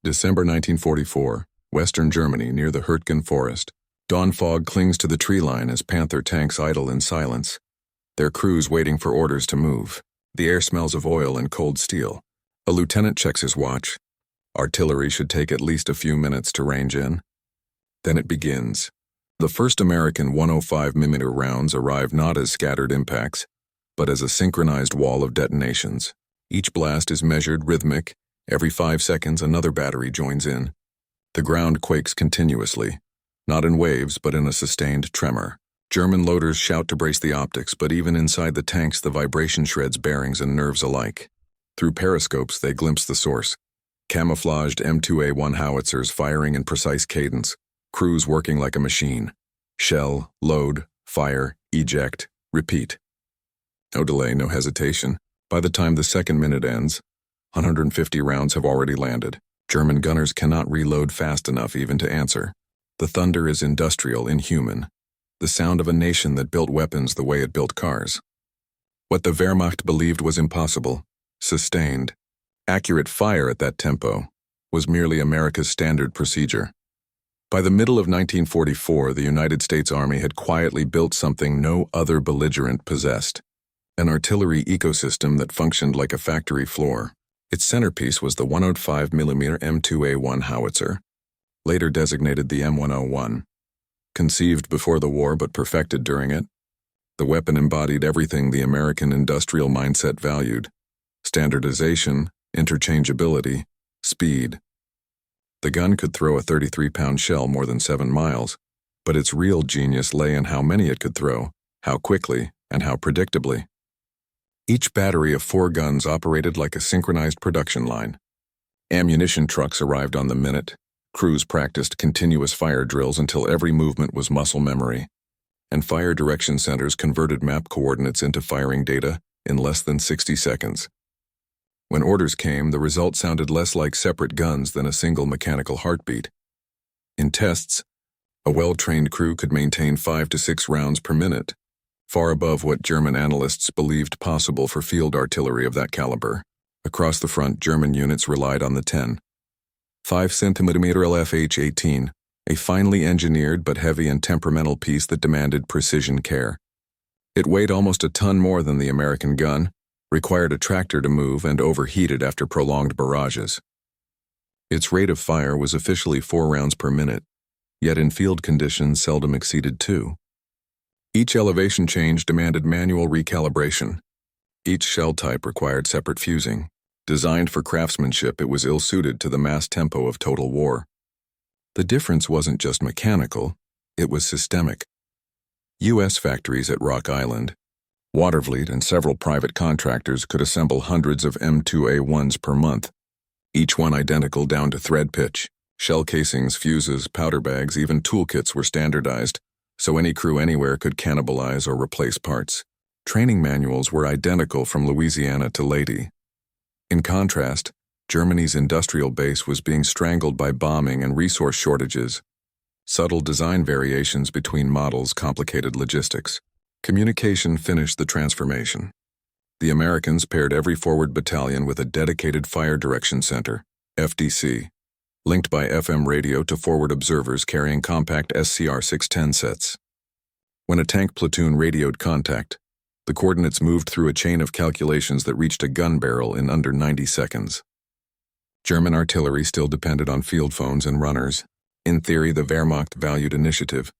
December 1944, Western Germany near the Hürtgen Forest. Dawn fog clings to the tree line as Panther tanks idle in silence, their crews waiting for orders to move. The air smells of oil and cold steel. A lieutenant checks his watch. Artillery should take at least a few minutes to range in. Then it begins. The first American 105mm rounds arrive not as scattered impacts, but as a synchronized wall of detonations. Each blast is measured, rhythmic. Every 5 seconds, another battery joins in. The ground quakes continuously, not in waves, but in a sustained tremor. German loaders shout to brace the optics, but even inside the tanks, the vibration shreds bearings and nerves alike. Through periscopes, they glimpse the source. Camouflaged M2A1 howitzers firing in precise cadence, crews working like a machine. Shell, load, fire, eject, repeat. No delay, no hesitation. By the time the second minute ends, 150 rounds have already landed. German gunners cannot reload fast enough even to answer. The thunder is industrial, inhuman. The sound of a nation that built weapons the way it built cars. What the Wehrmacht believed was impossible, sustained, accurate fire at that tempo, was merely America's standard procedure. By the middle of 1944, the United States Army had quietly built something no other belligerent possessed. An artillery ecosystem that functioned like a factory floor. Its centerpiece was the 105mm M2A1 howitzer, later designated the M101. Conceived before the war but perfected during it, the weapon embodied everything the American industrial mindset valued: standardization, interchangeability, speed. The gun could throw a 33-pound shell more than 7 miles, but its real genius lay in how many it could throw, how quickly, and how predictably. Each battery of 4 guns operated like a synchronized production line. Ammunition trucks arrived on the minute. Crews practiced continuous fire drills until every movement was muscle memory. And fire direction centers converted map coordinates into firing data in less than 60 seconds. When orders came, the result sounded less like separate guns than a single mechanical heartbeat. In tests, a well-trained crew could maintain 5 to 6 rounds per minute, far above what German analysts believed possible for field artillery of that caliber. Across the front, German units relied on the 10.5 cm LFH-18, a finely engineered but heavy and temperamental piece that demanded precision care. It weighed almost a ton more than the American gun, required a tractor to move, and overheated after prolonged barrages. Its rate of fire was officially 4 rounds per minute, yet in field conditions seldom exceeded 2. Each elevation change demanded manual recalibration. Each shell type required separate fusing. Designed for craftsmanship, it was ill-suited to the mass tempo of total war. The difference wasn't just mechanical, it was systemic. U.S. factories at Rock Island, Watervliet, and several private contractors could assemble hundreds of M2A1s per month, each one identical down to thread pitch. Shell casings, fuses, powder bags, even toolkits were standardized, so any crew anywhere could cannibalize or replace parts. Training manuals were identical from Louisiana to Leyte. In contrast, Germany's industrial base was being strangled by bombing and resource shortages. Subtle design variations between models complicated logistics. Communication finished the transformation. The Americans paired every forward battalion with a dedicated fire direction center, FDC, linked by FM radio to forward observers carrying compact SCR 610 sets. When a tank platoon radioed contact, the coordinates moved through a chain of calculations that reached a gun barrel in under 90 seconds. German artillery still depended on field phones and runners. In theory, the Wehrmacht valued initiative.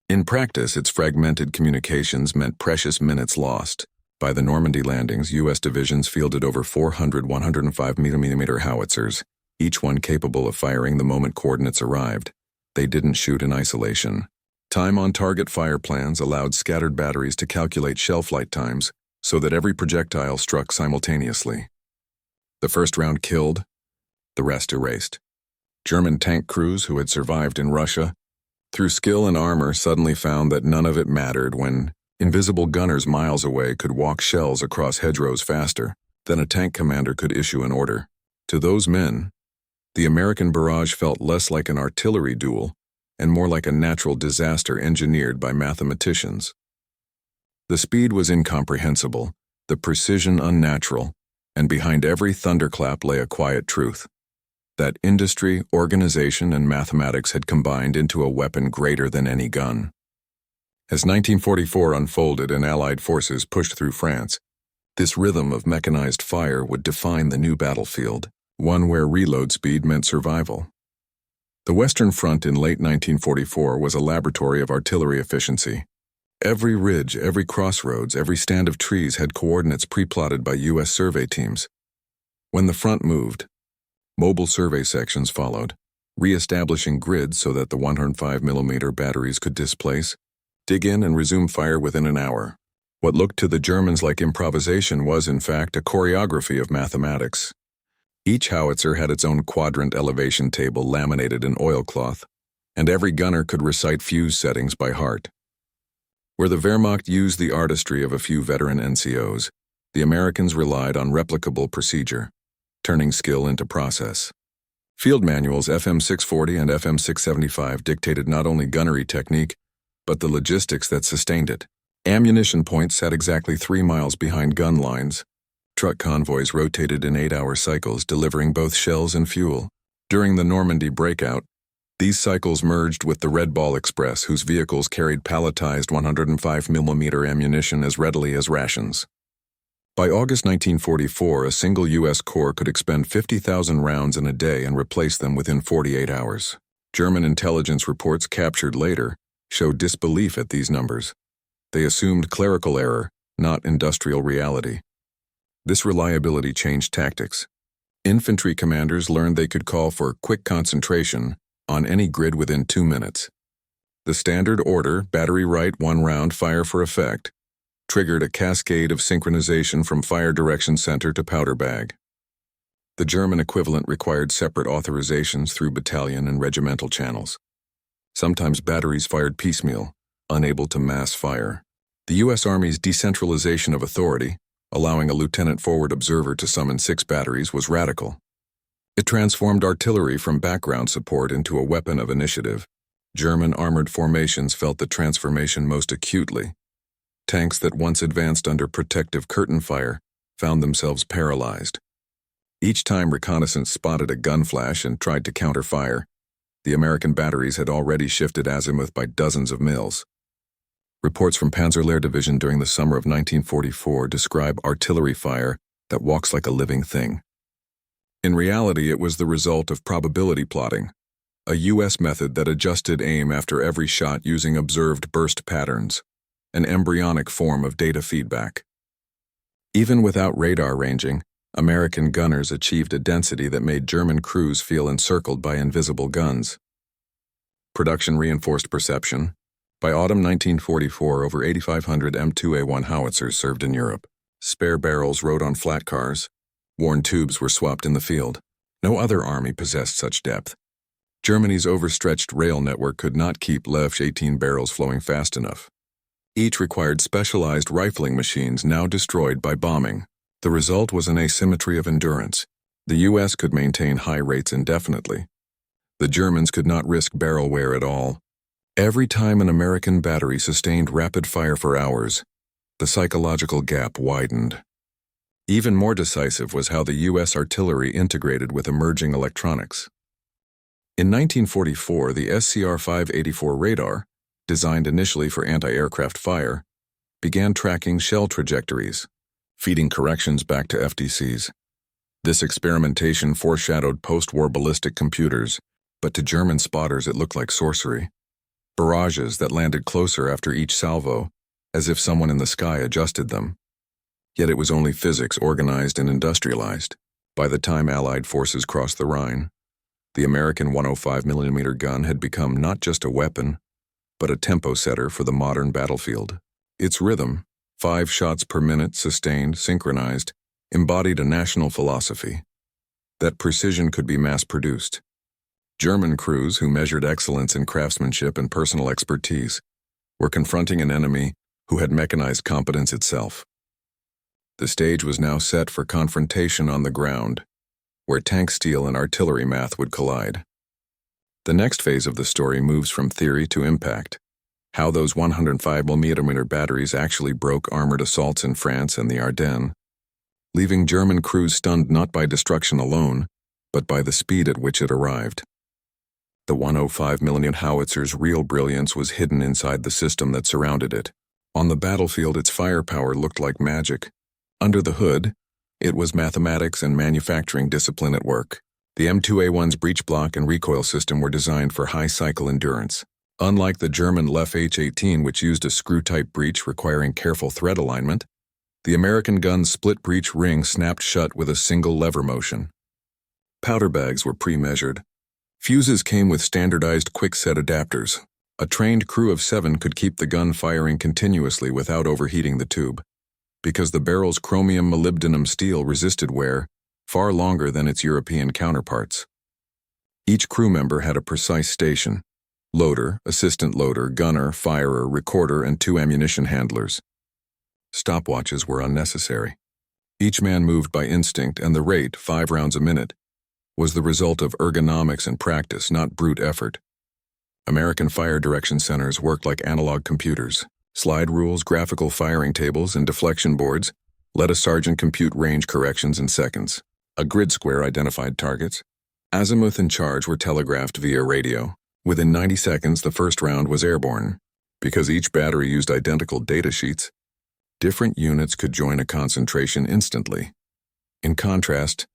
In practice, its fragmented communications meant precious minutes lost. By the Normandy landings, U.S. divisions fielded over 400 105mm howitzers, each one capable of firing the moment coordinates arrived. They didn't shoot in isolation. Time-on-target fire plans allowed scattered batteries to calculate shell flight times so that every projectile struck simultaneously. The first round killed, the rest erased. German tank crews who had survived in Russia, through skill and armor, suddenly found that none of it mattered when invisible gunners miles away could walk shells across hedgerows faster than a tank commander could issue an order. To those men, the American barrage felt less like an artillery duel and more like a natural disaster engineered by mathematicians. The speed was incomprehensible, the precision unnatural, and behind every thunderclap lay a quiet truth. that industry, organization, and mathematics had combined into a weapon greater than any gun. As 1944 unfolded and Allied forces pushed through France, this rhythm of mechanized fire would define the new battlefield, one where reload speed meant survival. The Western Front in late 1944 was a laboratory of artillery efficiency. Every ridge, every crossroads, every stand of trees had coordinates pre-plotted by U.S. survey teams. When the front moved, mobile survey sections followed, re-establishing grids so that the 105mm batteries could displace, dig in, and resume fire within an hour. What looked to the Germans like improvisation was, in fact, a choreography of mathematics. Each howitzer had its own quadrant elevation table laminated in oilcloth, and every gunner could recite fuse settings by heart. Where the Wehrmacht used the artistry of a few veteran NCOs, the Americans relied on replicable procedure, turning skill into process. Field manuals FM 640 and FM 675 dictated not only gunnery technique, but the logistics that sustained it. Ammunition points sat exactly 3 miles behind gun lines. Truck convoys rotated in 8-hour cycles, delivering both shells and fuel. During the Normandy breakout, these cycles merged with the Red Ball Express, whose vehicles carried palletized 105mm ammunition as readily as rations. By August 1944, a single U.S. corps could expend 50,000 rounds in a day and replace them within 48 hours. German intelligence reports captured later showed disbelief at these numbers. They assumed clerical error, not industrial reality. This reliability changed tactics. Infantry commanders learned they could call for quick concentration on any grid within 2 minutes. The standard order, battery right, 1 round, fire for effect, triggered a cascade of synchronization from fire direction center to powder bag. The German equivalent required separate authorizations through battalion and regimental channels. Sometimes batteries fired piecemeal, unable to mass fire. The U.S. Army's decentralization of authority, allowing a lieutenant forward observer to summon 6 batteries, was radical. It transformed artillery from background support into a weapon of initiative. German armored formations felt the transformation most acutely. Tanks that once advanced under protective curtain fire found themselves paralyzed. Each time reconnaissance spotted a gun flash and tried to counter fire, the American batteries had already shifted azimuth by dozens of mils. Reports from Panzer Division during the summer of 1944 describe artillery fire that walks like a living thing. In reality, it was the result of probability plotting, a U.S. method that adjusted aim after every shot using observed burst patterns, an embryonic form of data feedback. Even without radar ranging, American gunners achieved a density that made German crews feel encircled by invisible guns. Production reinforced perception. By autumn 1944, over 8,500 M2A1 howitzers served in Europe. Spare barrels rode on flat cars. Worn tubes were swapped in the field. No other army possessed such depth. Germany's overstretched rail network could not keep Lefsch 18 barrels flowing fast enough. Each required specialized rifling machines now destroyed by bombing. The result was an asymmetry of endurance. The U.S. could maintain high rates indefinitely. The Germans could not risk barrel wear at all. Every time an American battery sustained rapid fire for hours, the psychological gap widened. Even more decisive was how the U.S. artillery integrated with emerging electronics. In 1944, the SCR-584 radar, designed initially for anti-aircraft fire, began tracking shell trajectories, feeding corrections back to FDCs. This experimentation foreshadowed post-war ballistic computers, but to German spotters it looked like sorcery. Barrages that landed closer after each salvo, as if someone in the sky adjusted them. Yet it was only physics organized and industrialized. By the time Allied forces crossed the Rhine, the American 105mm gun had become not just a weapon, but a tempo setter for the modern battlefield. Its rhythm, 5 shots per minute, sustained, synchronized, embodied a national philosophy. That precision could be mass-produced. German crews, who measured excellence in craftsmanship and personal expertise, were confronting an enemy who had mechanized competence itself. The stage was now set for confrontation on the ground, where tank steel and artillery math would collide. The next phase of the story moves from theory to impact, how those 105mm batteries actually broke armored assaults in France and the Ardennes, leaving German crews stunned not by destruction alone, but by the speed at which it arrived. The 105mm howitzer's real brilliance was hidden inside the system that surrounded it. On the battlefield, its firepower looked like magic. Under the hood, it was mathematics and manufacturing discipline at work. The M2A1's breech block and recoil system were designed for high cycle endurance. Unlike the German Leff H-18, which used a screw-type breech requiring careful thread alignment, the American gun's split-breech ring snapped shut with a single lever motion. Powder bags were pre-measured. Fuses came with standardized quick-set adapters. A trained crew of 7 could keep the gun firing continuously without overheating the tube, because the barrel's chromium molybdenum steel resisted wear far longer than its European counterparts. Each crew member had a precise station: loader, assistant loader, gunner, firer, recorder, and 2 ammunition handlers. Stopwatches were unnecessary. Each man moved by instinct, and the rate, 5 rounds a minute, was the result of ergonomics and practice, not brute effort. American fire direction centers worked like analog computers. Slide rules, graphical firing tables, and deflection boards let a sergeant compute range corrections in seconds. A grid square identified targets. Azimuth and charge were telegraphed via radio. Within 90 seconds, the first round was airborne. Because each battery used identical data sheets, different units could join a concentration instantly. In contrast,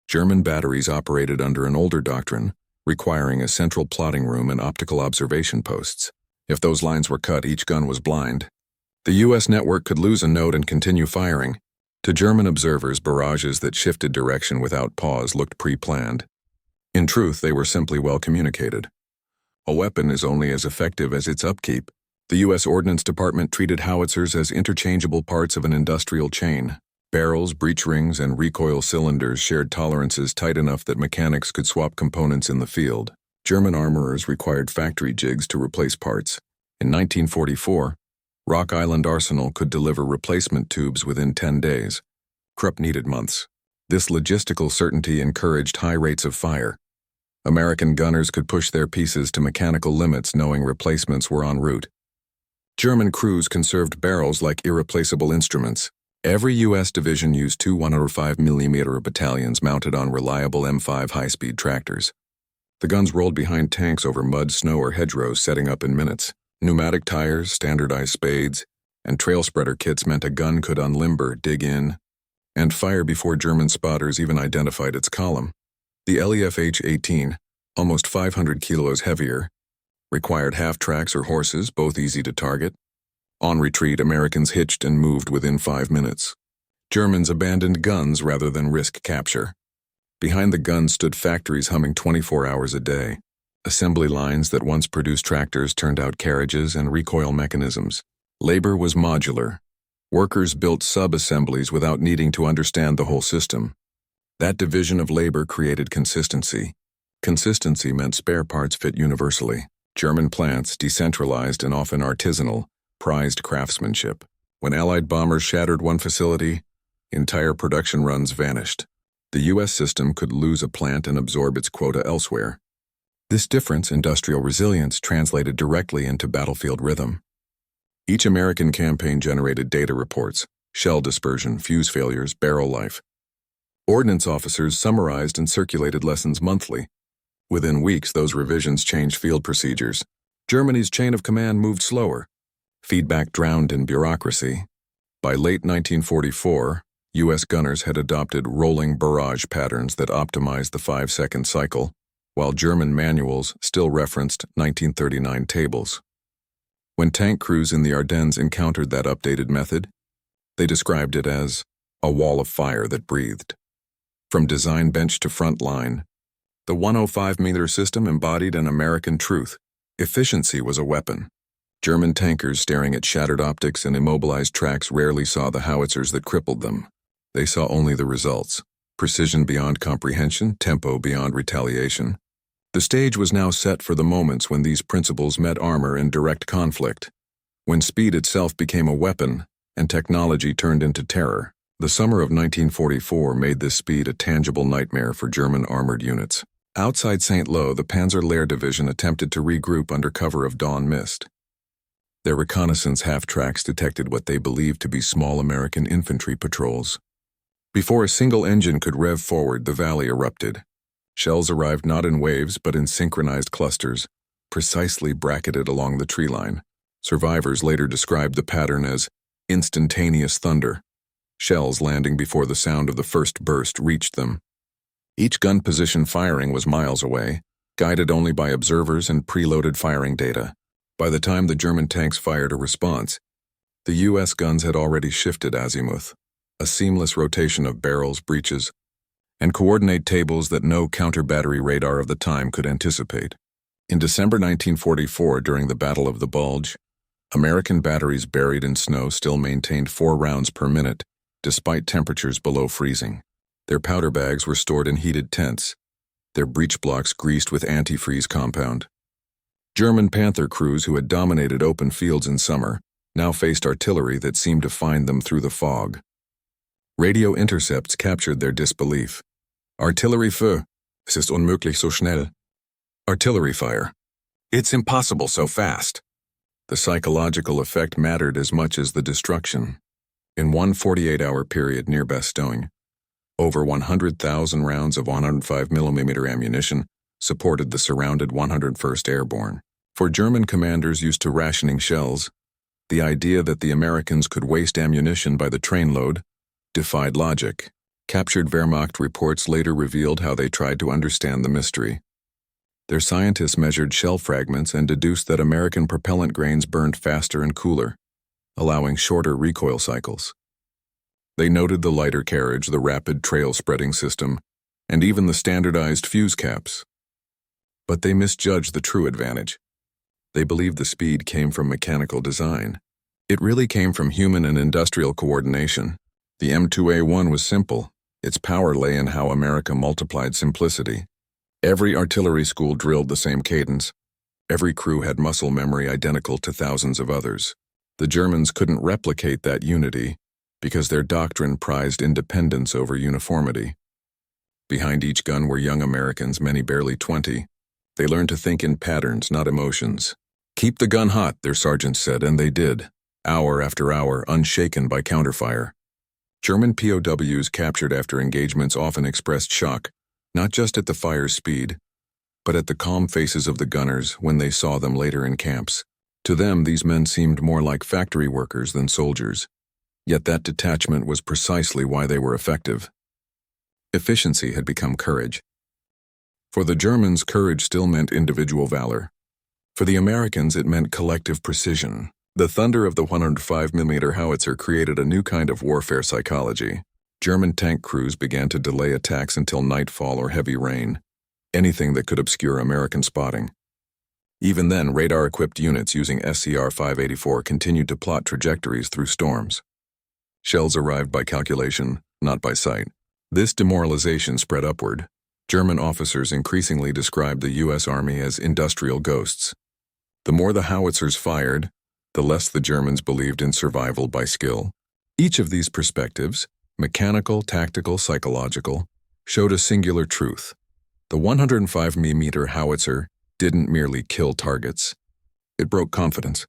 German batteries operated under an older doctrine, requiring a central plotting room and optical observation posts. If those lines were cut, each gun was blind. The U.S. network could lose a node and continue firing. To German observers, barrages that shifted direction without pause looked pre-planned. In truth, they were simply well communicated. A weapon is only as effective as its upkeep. The U.S. Ordnance Department treated howitzers as interchangeable parts of an industrial chain. Barrels, breech rings, and recoil cylinders shared tolerances tight enough that mechanics could swap components in the field. German armorers required factory jigs to replace parts. In 1944, Rock Island Arsenal could deliver replacement tubes within 10 days. Krupp needed months. This logistical certainty encouraged high rates of fire. American gunners could push their pieces to mechanical limits knowing replacements were en route. German crews conserved barrels like irreplaceable instruments. Every U.S. division used 2 105mm battalions mounted on reliable M5 high-speed tractors. The guns rolled behind tanks over mud, snow, or hedgerows, setting up in minutes. Pneumatic tires, standardized spades, and trail spreader kits meant a gun could unlimber, dig in, and fire before German spotters even identified its column. The LEF H-18, almost 500 kilos heavier, required half-tracks or horses, both easy to target. On retreat, Americans hitched and moved within 5 minutes. Germans abandoned guns rather than risk capture. Behind the guns stood factories humming 24 hours a day. Assembly lines that once produced tractors turned out carriages and recoil mechanisms. Labor was modular. Workers built sub-assemblies without needing to understand the whole system. That division of labor created consistency. Consistency meant spare parts fit universally. German plants, decentralized and often artisanal, prized craftsmanship. When Allied bombers shattered one facility, entire production runs vanished. The U.S. system could lose a plant and absorb its quota elsewhere. This difference, industrial resilience, translated directly into battlefield rhythm. Each American campaign generated data reports: shell dispersion, fuse failures, barrel life. Ordnance officers summarized and circulated lessons monthly. Within weeks, those revisions changed field procedures. Germany's chain of command moved slower. Feedback drowned in bureaucracy. By late 1944, U.S. gunners had adopted rolling barrage patterns that optimized the 5-second cycle, while German manuals still referenced 1939 tables. When tank crews in the Ardennes encountered that updated method, they described it as a wall of fire that breathed. From design bench to front line, the 105mm system embodied an American truth: efficiency was a weapon. German tankers staring at shattered optics and immobilized tracks rarely saw the howitzers that crippled them. They saw only the results: precision beyond comprehension, tempo beyond retaliation. The stage was now set for the moments when these principles met armor in direct conflict, when speed itself became a weapon and technology turned into terror. The summer of 1944 made this speed a tangible nightmare for German armored units. Outside St. Lo, the Panzer Lehr Division attempted to regroup under cover of dawn mist. Their reconnaissance half-tracks detected what they believed to be small American infantry patrols. Before a single engine could rev forward, the valley erupted. Shells arrived not in waves but in synchronized clusters, precisely bracketed along the tree line. Survivors later described the pattern as instantaneous thunder, shells landing before the sound of the first burst reached them. Each gun position firing was miles away, guided only by observers and preloaded firing data. By the time the German tanks fired a response, the U.S. guns had already shifted azimuth, a seamless rotation of barrels, breeches, and coordinate tables that no counter-battery radar of the time could anticipate. In December 1944, during the Battle of the Bulge, American batteries buried in snow still maintained 4 rounds per minute, despite temperatures below freezing. Their powder bags were stored in heated tents, their breech blocks greased with antifreeze compound. German Panther crews who had dominated open fields in summer now faced artillery that seemed to find them through the fog. Radio intercepts captured their disbelief. Artilleriefeu, es ist unmöglich so schnell. Artillery fire. It's impossible so fast. The psychological effect mattered as much as the destruction. In one 48-hour period near Bastogne, over 100,000 rounds of 105mm ammunition supported the surrounded 101st Airborne. For German commanders used to rationing shells, the idea that the Americans could waste ammunition by the trainload defied logic. Captured Wehrmacht reports later revealed how they tried to understand the mystery. Their scientists measured shell fragments and deduced that American propellant grains burned faster and cooler, allowing shorter recoil cycles. They noted the lighter carriage, the rapid trail spreading system, and even the standardized fuse caps. But they misjudged the true advantage. They believed the speed came from mechanical design. It really came from human and industrial coordination. The M2A1 was simple. Its power lay in how America multiplied simplicity. Every artillery school drilled the same cadence. Every crew had muscle memory identical to thousands of others. The Germans couldn't replicate that unity because their doctrine prized independence over uniformity. Behind each gun were young Americans, many barely 20. They learned to think in patterns, not emotions. Keep the gun hot, their sergeants said, and they did, hour after hour, unshaken by counterfire. German POWs captured after engagements often expressed shock, not just at the fire's speed, but at the calm faces of the gunners when they saw them later in camps. To them, these men seemed more like factory workers than soldiers. Yet that detachment was precisely why they were effective. Efficiency had become courage. For the Germans, courage still meant individual valor. For the Americans, it meant collective precision. The thunder of the 105mm howitzer created a new kind of warfare psychology. German tank crews began to delay attacks until nightfall or heavy rain, anything that could obscure American spotting. Even then, radar-equipped units using SCR-584 continued to plot trajectories through storms. Shells arrived by calculation, not by sight. This demoralization spread upward. German officers increasingly described the U.S. Army as industrial ghosts. The more the howitzers fired, the less the Germans believed in survival by skill. Each of these perspectives, mechanical, tactical, psychological, showed a singular truth. The 105mm howitzer didn't merely kill targets. It broke confidence.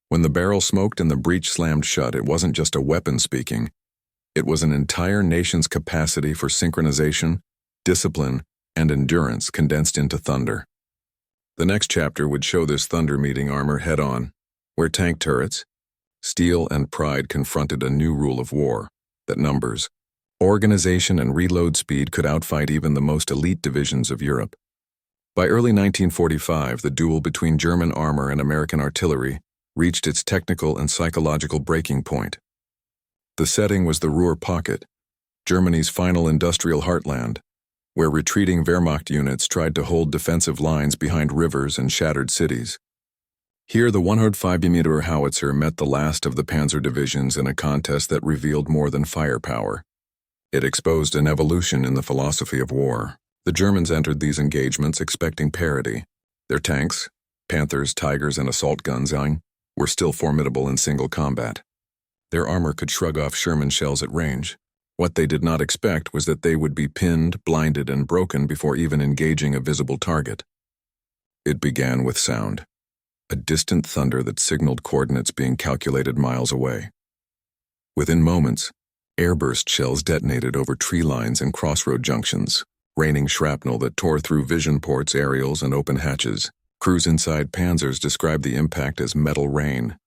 When the barrel smoked and the breech slammed shut, it wasn't just a weapon speaking. It was an entire nation's capacity for synchronization, discipline, and endurance condensed into thunder. The next chapter would show this thunder meeting armor head-on, where tank turrets, steel, and pride confronted a new rule of war, that numbers, organization, and reload speed could outfight even the most elite divisions of Europe. By early 1945, the duel between German armor and American artillery reached its technical and psychological breaking point. The setting was the Ruhr Pocket, Germany's final industrial heartland, where retreating Wehrmacht units tried to hold defensive lines behind rivers and shattered cities. Here, the 105mm howitzer met the last of the panzer divisions in a contest that revealed more than firepower. It exposed an evolution in the philosophy of war. The Germans entered these engagements expecting parity. Their tanks, Panthers, Tigers, and assault guns, were still formidable in single combat. Their armor could shrug off Sherman shells at range. What they did not expect was that they would be pinned, blinded, and broken before even engaging a visible target. It began with sound. A distant thunder that signaled coordinates being calculated miles away. Within moments, airburst shells detonated over tree lines and crossroad junctions. raining shrapnel that tore through vision ports, aerials, and open hatches. Crews inside Panzers described the impact as metal rain,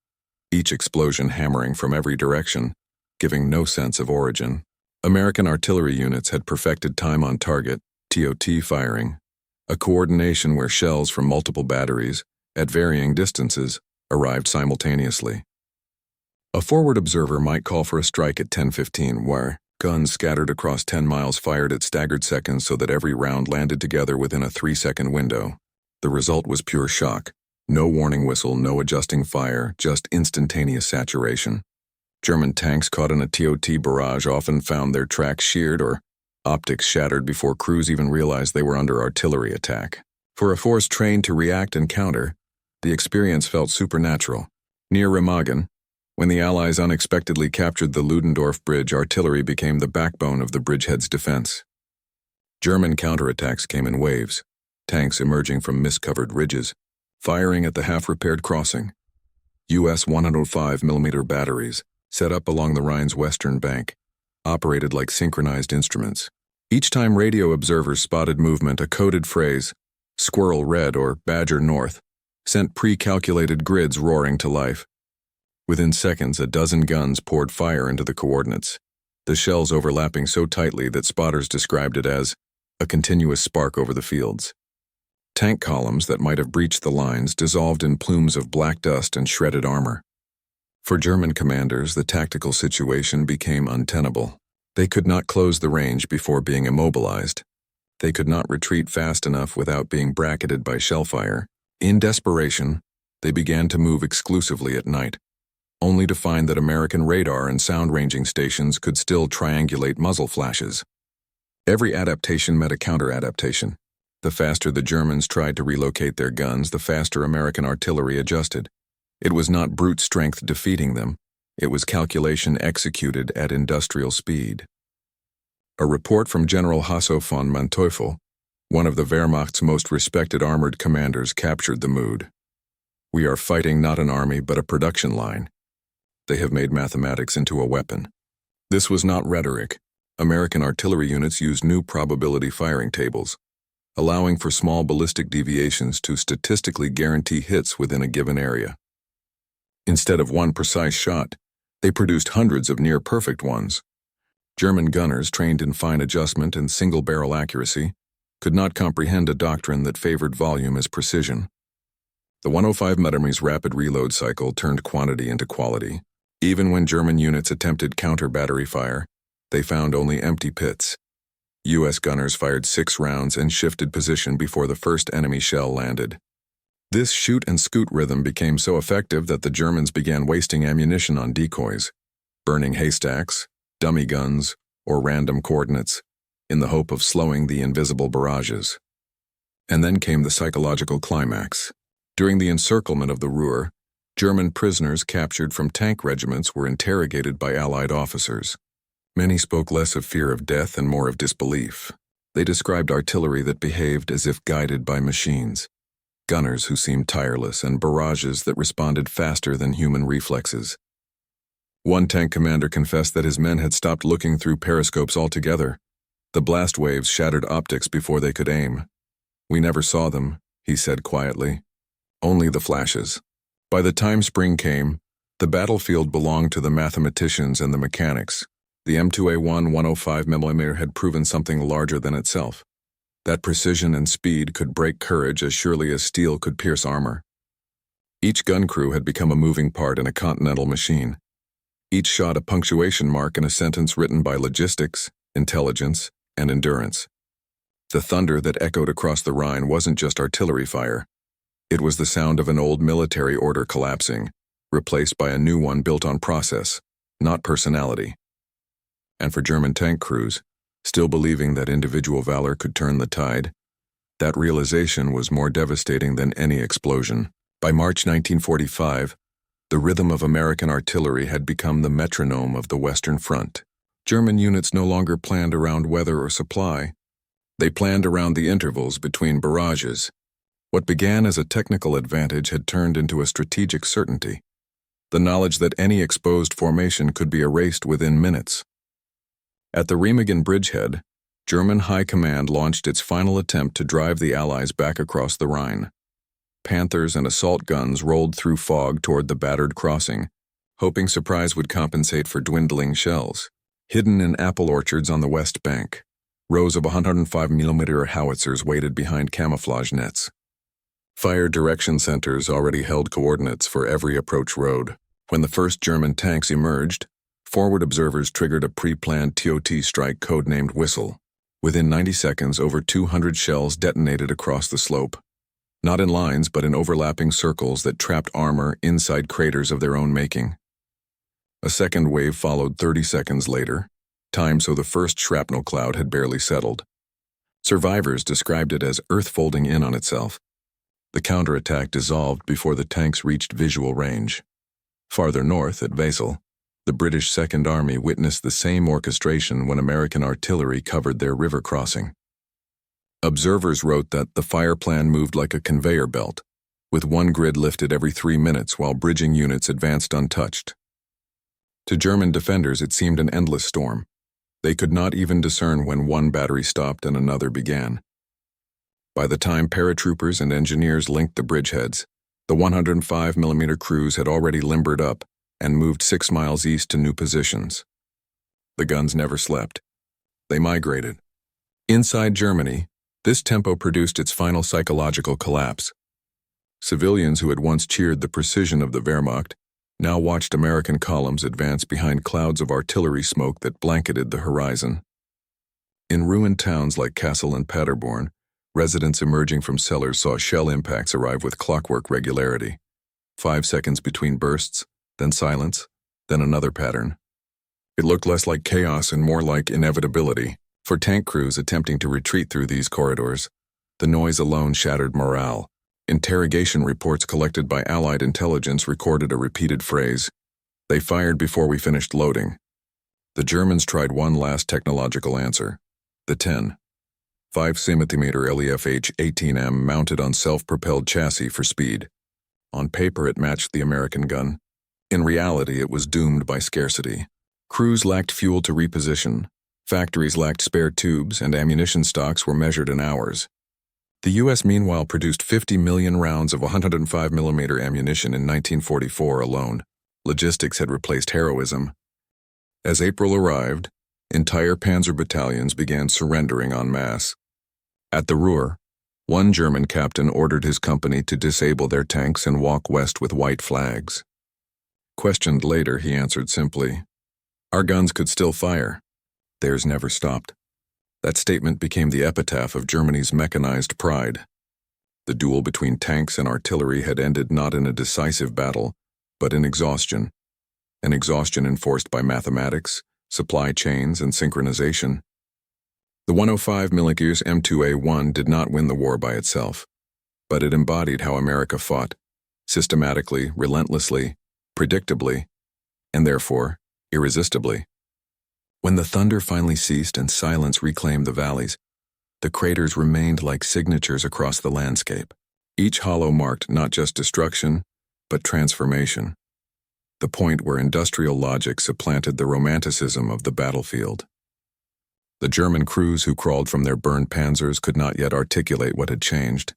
each explosion hammering from every direction, giving no sense of origin. American artillery units had perfected time on target, TOT firing, a coordination where shells from multiple batteries, at varying distances, arrived simultaneously. A forward observer might call for a strike at 10:15, where guns scattered across 10 miles fired at staggered seconds so that every round landed together within a 3-second window. The result was pure shock. No warning whistle, no adjusting fire, just instantaneous saturation. German tanks caught in a TOT barrage often found their tracks sheared or optics shattered before crews even realized they were under artillery attack. For a force trained to react and counter, the experience felt supernatural. Near Remagen, when the Allies unexpectedly captured the Ludendorff Bridge, artillery became the backbone of the bridgehead's defense. German counterattacks came in waves, tanks emerging from mist-covered ridges, firing at the half-repaired crossing. U.S. 105mm batteries, set up along the Rhine's western bank, operated like synchronized instruments. Each time radio observers spotted movement, a coded phrase, "Squirrel Red" or "Badger North," sent pre-calculated grids roaring to life. Within seconds, a dozen guns poured fire into the coordinates, the shells overlapping so tightly that spotters described it as a continuous spark over the fields. Tank columns that might have breached the lines dissolved in plumes of black dust and shredded armor. For German commanders, the tactical situation became untenable. They could not close the range before being immobilized. They could not retreat fast enough without being bracketed by shellfire. In desperation, they began to move exclusively at night, only to find that American radar and sound ranging stations could still triangulate muzzle flashes. Every adaptation met a counter-adaptation. The faster the Germans tried to relocate their guns, the faster American artillery adjusted. It was not brute strength defeating them. It was calculation executed at industrial speed. A report from General Hasso von Manteuffel, one of the Wehrmacht's most respected armored commanders, captured the mood. "We are fighting not an army but a production line. They have made mathematics into a weapon." This was not rhetoric. American artillery units used new probability firing tables, allowing for small ballistic deviations to statistically guarantee hits within a given area. Instead of one precise shot, they produced hundreds of near-perfect ones. German gunners, trained in fine adjustment and single-barrel accuracy, could not comprehend a doctrine that favored volume as precision. The 105mm's rapid reload cycle turned quantity into quality. Even when German units attempted counter-battery fire, they found only empty pits. U.S. gunners fired 6 rounds and shifted position before the first enemy shell landed. This shoot-and-scoot rhythm became so effective that the Germans began wasting ammunition on decoys, burning haystacks, dummy guns, or random coordinates, in the hope of slowing the invisible barrages. And then came the psychological climax. During the encirclement of the Ruhr, German prisoners captured from tank regiments were interrogated by Allied officers. Many spoke less of fear of death and more of disbelief. They described artillery that behaved as if guided by machines, gunners who seemed tireless, and barrages that responded faster than human reflexes. One tank commander confessed that his men had stopped looking through periscopes altogether. The blast waves shattered optics before they could aim. "We never saw them," he said quietly. "Only the flashes." By the time spring came, the battlefield belonged to the mathematicians and the mechanics. The M2A1 105mm had proven something larger than itself. That precision and speed could break courage as surely as steel could pierce armor. Each gun crew had become a moving part in a continental machine. Each shot a punctuation mark in a sentence written by logistics, intelligence, and endurance. The thunder that echoed across the Rhine wasn't just artillery fire. It was the sound of an old military order collapsing, replaced by a new one built on process, not personality. And for German tank crews, still believing that individual valor could turn the tide, that realization was more devastating than any explosion. By March 1945, the rhythm of American artillery had become the metronome of the Western Front. German units no longer planned around weather or supply. They planned around the intervals between barrages. What began as a technical advantage had turned into a strategic certainty, the knowledge that any exposed formation could be erased within minutes. At the Remagen bridgehead, German High Command launched its final attempt to drive the Allies back across the Rhine. Panthers and assault guns rolled through fog toward the battered crossing, hoping surprise would compensate for dwindling shells. Hidden in apple orchards on the west bank, rows of 105mm howitzers waited behind camouflage nets. Fire direction centers already held coordinates for every approach road. When the first German tanks emerged, forward observers triggered a pre-planned TOT strike codenamed Whistle. Within 90 seconds, over 200 shells detonated across the slope, not in lines but in overlapping circles that trapped armor inside craters of their own making. A second wave followed 30 seconds later, time so the first shrapnel cloud had barely settled. Survivors described it as Earth folding in on itself. The counterattack dissolved before the tanks reached visual range. Farther north, at Wesel, the British Second Army witnessed the same orchestration when American artillery covered their river crossing. Observers wrote that the fire plan moved like a conveyor belt, with one grid lifted every 3 minutes while bridging units advanced untouched. To German defenders, it seemed an endless storm. They could not even discern when one battery stopped and another began. By the time paratroopers and engineers linked the bridgeheads, the 105mm crews had already limbered up and moved 6 miles east to new positions. The guns never slept. They migrated. Inside Germany, this tempo produced its final psychological collapse. Civilians who had once cheered the precision of the Wehrmacht now watched American columns advance behind clouds of artillery smoke that blanketed the horizon. In ruined towns like Kassel and Paderborn, residents emerging from cellars saw shell impacts arrive with clockwork regularity. 5 seconds between bursts, then silence, then another pattern. It looked less like chaos and more like inevitability. For tank crews attempting to retreat through these corridors, the noise alone shattered morale. Interrogation reports collected by Allied intelligence recorded a repeated phrase, "They fired before we finished loading." The Germans tried one last technological answer, the 10. 5cm LEFH 18M mounted on self-propelled chassis for speed. On paper it matched the American gun. In reality it was doomed by scarcity. Crews lacked fuel to reposition, factories lacked spare tubes, and ammunition stocks were measured in hours. The U.S. meanwhile produced 50 million rounds of 105mm ammunition in 1944 alone. Logistics had replaced heroism. As April arrived, entire panzer battalions began surrendering en masse. At the Ruhr, one German captain ordered his company to disable their tanks and walk west with white flags. Questioned later, he answered simply, "Our guns could still fire. Theirs never stopped." That statement became the epitaph of Germany's mechanized pride. The duel between tanks and artillery had ended not in a decisive battle, but in exhaustion. An exhaustion enforced by mathematics, supply chains, and synchronization. The 105mm M2A1 did not win the war by itself, but it embodied how America fought, systematically, relentlessly, predictably, and therefore, irresistibly. When the thunder finally ceased and silence reclaimed the valleys, the craters remained like signatures across the landscape. Each hollow marked not just destruction, but transformation. The point where industrial logic supplanted the romanticism of the battlefield. The German crews who crawled from their burned panzers could not yet articulate what had changed,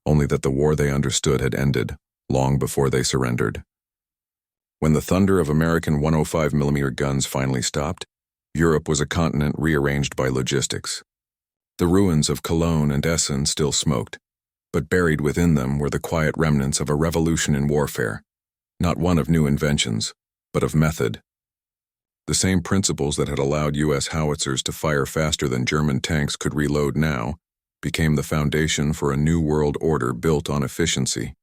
only that the war they understood had ended, long before they surrendered. When the thunder of American 105mm guns finally stopped, Europe was a continent rearranged by logistics. The ruins of Cologne and Essen still smoked, but buried within them were the quiet remnants of a revolution in warfare, not one of new inventions, but of method. The same principles that had allowed U.S. howitzers to fire faster than German tanks could reload now became the foundation for a new world order built on efficiency.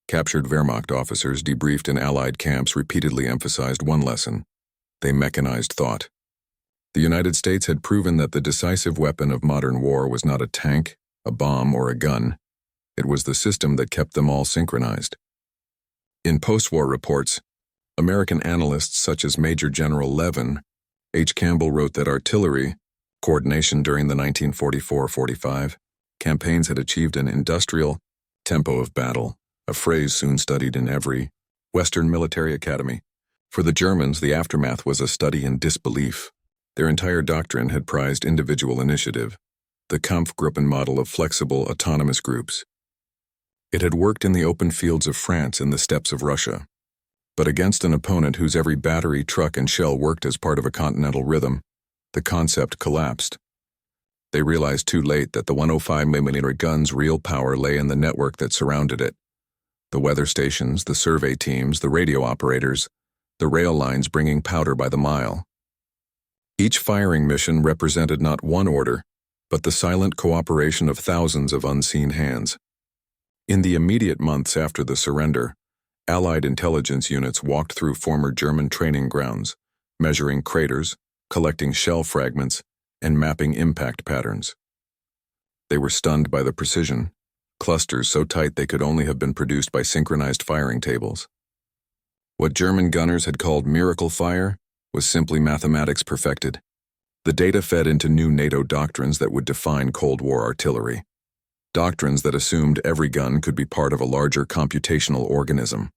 Captured Wehrmacht officers debriefed in Allied camps repeatedly emphasized one lesson: they mechanized thought. The United States had proven that the decisive weapon of modern war was not a tank, a bomb, or a gun. It was the system that kept them all synchronized. In post-war reports, American analysts such as Major General Levin H. Campbell wrote that artillery coordination during the 1944-45 campaigns had achieved an industrial tempo of battle, a phrase soon studied in every Western military academy. For the Germans, the aftermath was a study in disbelief. Their entire doctrine had prized individual initiative, the Kampfgruppen model of flexible, autonomous groups. It had worked in the open fields of France and the steppes of Russia. But against an opponent whose every battery, truck, and shell worked as part of a continental rhythm, the concept collapsed. They realized too late that the 105mm gun's real power lay in the network that surrounded it. The weather stations, the survey teams, the radio operators, the rail lines bringing powder by the mile. Each firing mission represented not one order, but the silent cooperation of thousands of unseen hands. In the immediate months after the surrender, Allied intelligence units walked through former German training grounds, measuring craters, collecting shell fragments, and mapping impact patterns. They were stunned by the precision, clusters so tight they could only have been produced by synchronized firing tables. What German gunners had called miracle fire was simply mathematics perfected. The data fed into new NATO doctrines that would define Cold War artillery. Doctrines that assumed every gun could be part of a larger computational organism.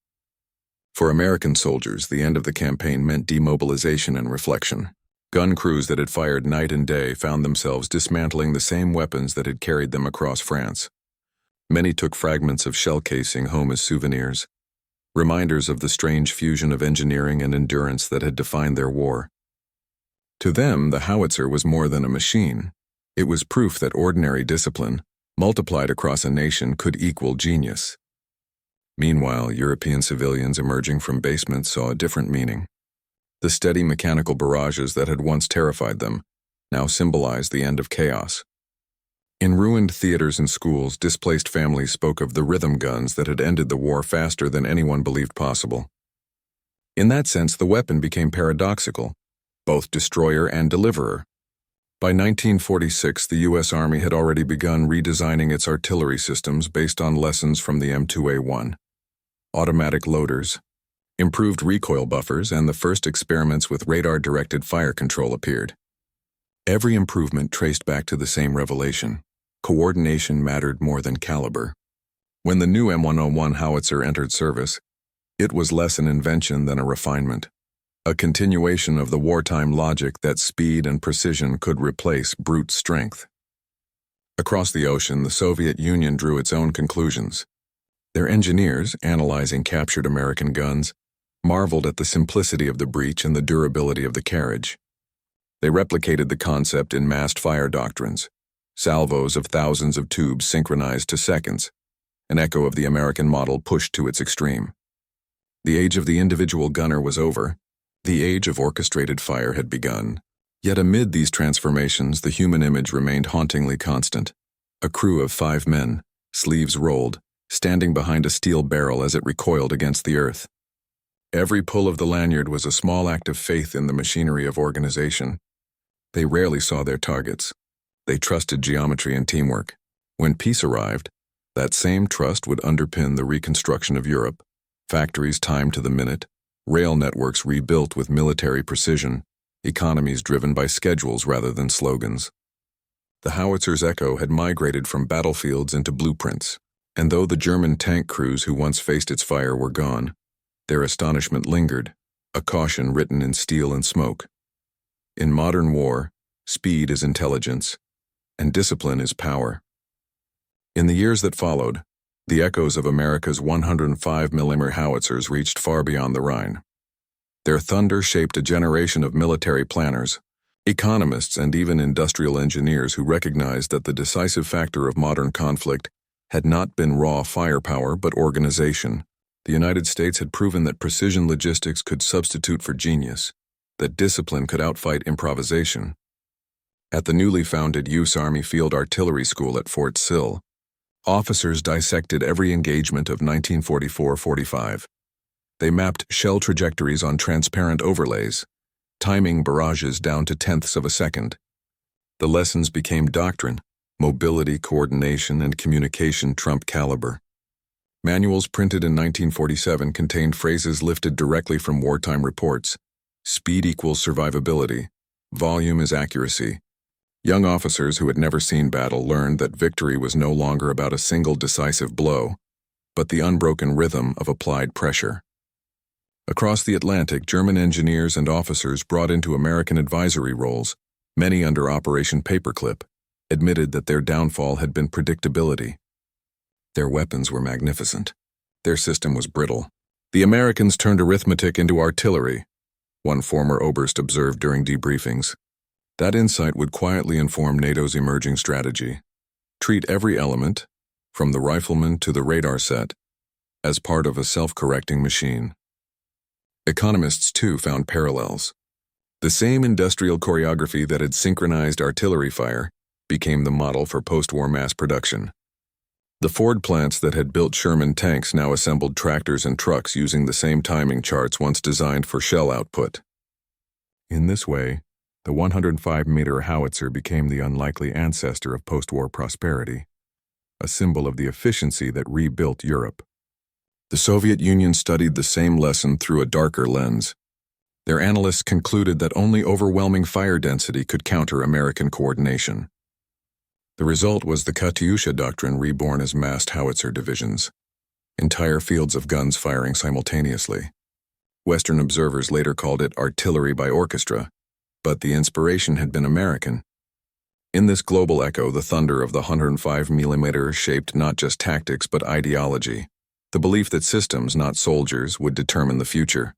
For American soldiers, the end of the campaign meant demobilization and reflection. Gun crews that had fired night and day found themselves dismantling the same weapons that had carried them across France. Many took fragments of shell casing home as souvenirs, reminders of the strange fusion of engineering and endurance that had defined their war. To them, the howitzer was more than a machine. It was proof that ordinary discipline, multiplied across a nation, could equal genius. Meanwhile, European civilians emerging from basements saw a different meaning. The steady mechanical barrages that had once terrified them now symbolized the end of chaos. In ruined theaters and schools, displaced families spoke of the rhythm guns that had ended the war faster than anyone believed possible. In that sense, the weapon became paradoxical, both destroyer and deliverer. By 1946, the U.S. Army had already begun redesigning its artillery systems based on lessons from the M2A1. Automatic loaders, improved recoil buffers, and the first experiments with radar-directed fire control appeared. Every improvement traced back to the same revelation: coordination mattered more than caliber. When the new M101 howitzer entered service, it was less an invention than a refinement, a continuation of the wartime logic that speed and precision could replace brute strength. Across the ocean, the Soviet Union drew its own conclusions. Their engineers, analyzing captured American guns, marveled at the simplicity of the breech and the durability of the carriage. They replicated the concept in massed fire doctrines, salvos of thousands of tubes synchronized to seconds, an echo of the American model pushed to its extreme. The age of the individual gunner was over. The age of orchestrated fire had begun. Yet amid these transformations, the human image remained hauntingly constant. A crew of 5 men, sleeves rolled, standing behind a steel barrel as it recoiled against the earth. Every pull of the lanyard was a small act of faith in the machinery of organization. They rarely saw their targets. They trusted geometry and teamwork. When peace arrived, that same trust would underpin the reconstruction of Europe, factories timed to the minute, rail networks rebuilt with military precision, economies driven by schedules rather than slogans. The howitzer's echo had migrated from battlefields into blueprints, and though the German tank crews who once faced its fire were gone, their astonishment lingered, a caution written in steel and smoke. In modern war, speed is intelligence, and discipline is power. In the years that followed, the echoes of America's 105mm howitzers reached far beyond the Rhine. Their thunder shaped a generation of military planners, economists, and even industrial engineers who recognized that the decisive factor of modern conflict had not been raw firepower but organization. The United States had proven that precision logistics could substitute for genius, that discipline could outfight improvisation. At the newly founded U.S. Army Field Artillery School at Fort Sill, officers dissected every engagement of 1944-45. They mapped shell trajectories on transparent overlays, timing barrages down to tenths of a second. The lessons became doctrine: mobility, coordination, and communication trump caliber. Manuals printed in 1947 contained phrases lifted directly from wartime reports. Speed equals survivability. Volume is accuracy. Young officers who had never seen battle learned that victory was no longer about a single decisive blow, but the unbroken rhythm of applied pressure. Across the Atlantic, German engineers and officers brought into American advisory roles, many under Operation Paperclip, admitted that their downfall had been predictability. Their weapons were magnificent. Their system was brittle. The Americans turned arithmetic into artillery, one former Oberst observed during debriefings. That insight would quietly inform NATO's emerging strategy. Treat every element, from the rifleman to the radar set, as part of a self-correcting machine. Economists, too, found parallels. The same industrial choreography that had synchronized artillery fire became the model for post-war mass production. The Ford plants that had built Sherman tanks now assembled tractors and trucks using the same timing charts once designed for shell output. In this way, the 105-meter howitzer became the unlikely ancestor of post-war prosperity, a symbol of the efficiency that rebuilt Europe. The Soviet Union studied the same lesson through a darker lens. Their analysts concluded that only overwhelming fire density could counter American coordination. The result was the Katyusha doctrine reborn as massed howitzer divisions, entire fields of guns firing simultaneously. Western observers later called it artillery by orchestra, but the inspiration had been American. In this global echo, the thunder of the 105mm shaped not just tactics but ideology, the belief that systems, not soldiers, would determine the future.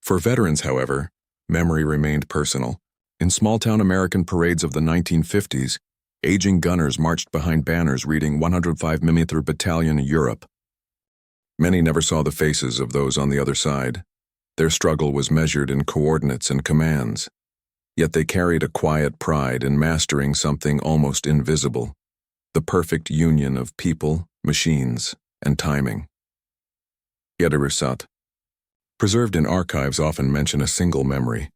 For veterans, however, memory remained personal. In small-town American parades of the 1950s, aging gunners marched behind banners reading 105mm Battalion Europe. Many never saw the faces of those on the other side. Their struggle was measured in coordinates and commands. Yet they carried a quiet pride in mastering something almost invisible, the perfect union of people, machines, and timing. Yederusat. Preserved in archives often mention a single memory.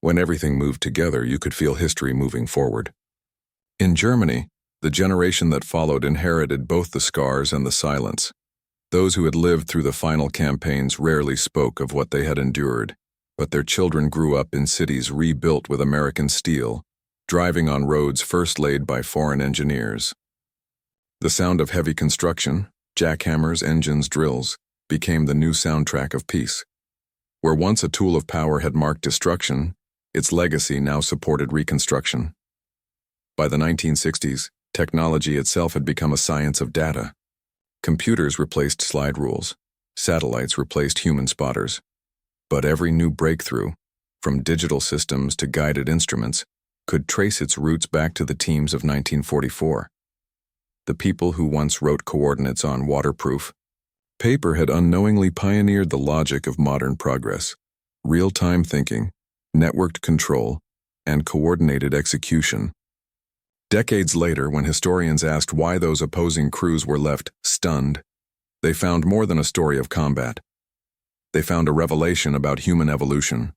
When everything moved together, you could feel history moving forward. In Germany, the generation that followed inherited both the scars and the silence. Those who had lived through the final campaigns rarely spoke of what they had endured, but their children grew up in cities rebuilt with American steel, driving on roads first laid by foreign engineers. The sound of heavy construction, jackhammers, engines, drills, became the new soundtrack of peace. Where once a tool of power had marked destruction, its legacy now supported reconstruction. By the 1960s, technology itself had become a science of data. Computers replaced slide rules. Satellites replaced human spotters. But every new breakthrough, from digital systems to guided instruments, could trace its roots back to the teams of 1944. The people who once wrote coordinates on waterproof paper had unknowingly pioneered the logic of modern progress: real-time thinking, networked control, and coordinated execution. Decades later, when historians asked why those opposing crews were left stunned, they found more than a story of combat. They found a revelation about human evolution.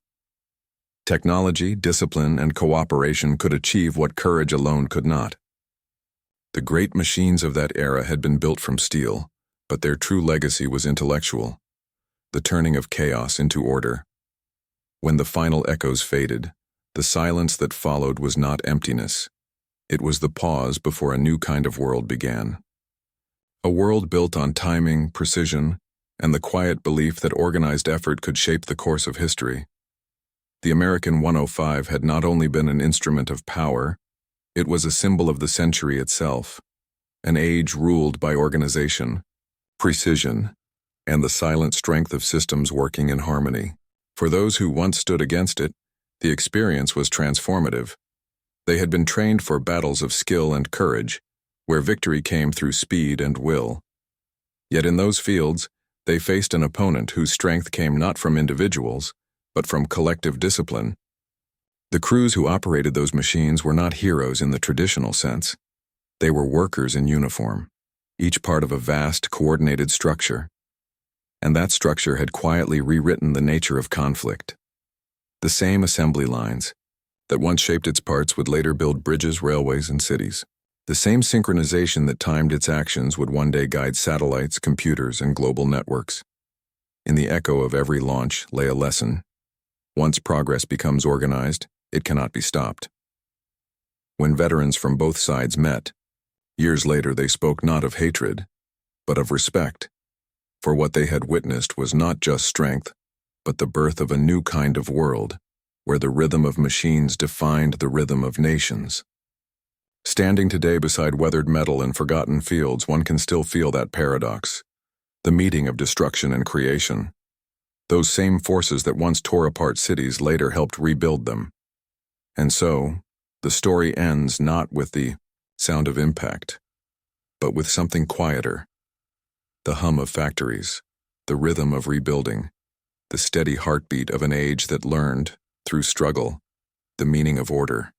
Technology, discipline, and cooperation could achieve what courage alone could not. The great machines of that era had been built from steel, but their true legacy was intellectual, the turning of chaos into order. When the final echoes faded, the silence that followed was not emptiness. It was the pause before a new kind of world began. A world built on timing, precision, and the quiet belief that organized effort could shape the course of history. The American 105 had not only been an instrument of power, it was a symbol of the century itself, an age ruled by organization, precision, and the silent strength of systems working in harmony. For those who once stood against it, the experience was transformative. They had been trained for battles of skill and courage, where victory came through speed and will. Yet in those fields, they faced an opponent whose strength came not from individuals, but from collective discipline. The crews who operated those machines were not heroes in the traditional sense. They were workers in uniform, each part of a vast, coordinated structure. And that structure had quietly rewritten the nature of conflict. The same assembly lines that once shaped its parts would later build bridges, railways, and cities. The same synchronization that timed its actions would one day guide satellites, computers, and global networks. In the echo of every launch lay a lesson. Once progress becomes organized, it cannot be stopped. When veterans from both sides met, years later they spoke not of hatred, but of respect, for what they had witnessed was not just strength, but the birth of a new kind of world, where the rhythm of machines defined the rhythm of nations. Standing today beside weathered metal and forgotten fields, one can still feel that paradox, the meeting of destruction and creation. Those same forces that once tore apart cities later helped rebuild them. And so, the story ends not with the sound of impact, but with something quieter. The hum of factories, the rhythm of rebuilding, the steady heartbeat of an age that learned, through struggle, the meaning of order.